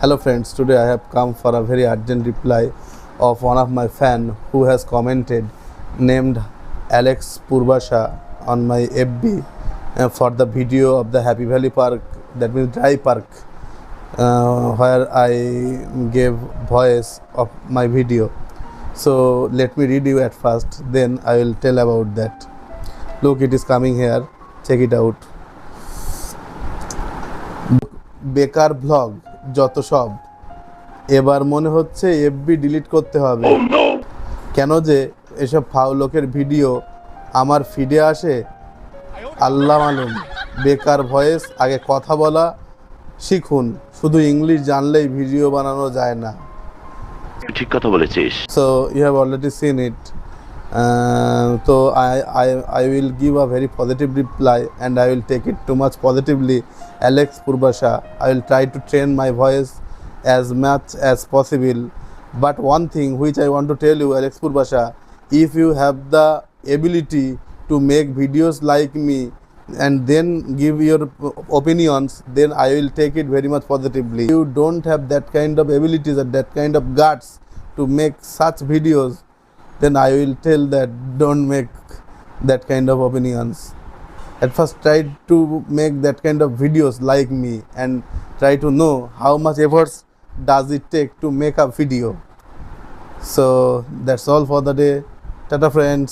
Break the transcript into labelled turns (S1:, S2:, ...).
S1: Hello friends, today I have come for a very urgent reply of one of my fan who has commented named Alex Purbasha on my FB for the video of the Happy Valley Park, that means Dry Park, where I gave voice of my video. So let me read you at first, then I will tell about that. Look, it is coming here, check it out. বেকার blog যত সব এবার মনে হচ্ছে FB delete করতে হবে। কেন যে এসব ফাউ লোকের ভিডিও আমার ফিডে আসে আল্লাহ মালুম। বেকার ভয়েস, আগে কথা বলা শিখুন, শুধু ইংলিশ জানলেই ভিডিও বানানো যায় না।
S2: ঠিক কথা বলেছিস।
S1: So you have already seen it. So I will give a very positive reply and I will take it too much positively. Alex Purbasha, I will try to train my voice as much as possible. But one thing which I want to tell you, Alex Purbasha, if you have the ability to make videos like me and then give your opinions, then I will take it very much positively. You don't have that kind of abilities or that kind of guts to make such videos, then I will tell that don't make that kind of opinions. At first try to make that kind of videos like me and try to know how much efforts does it take to make a video. So that's all for the day. Tata friends.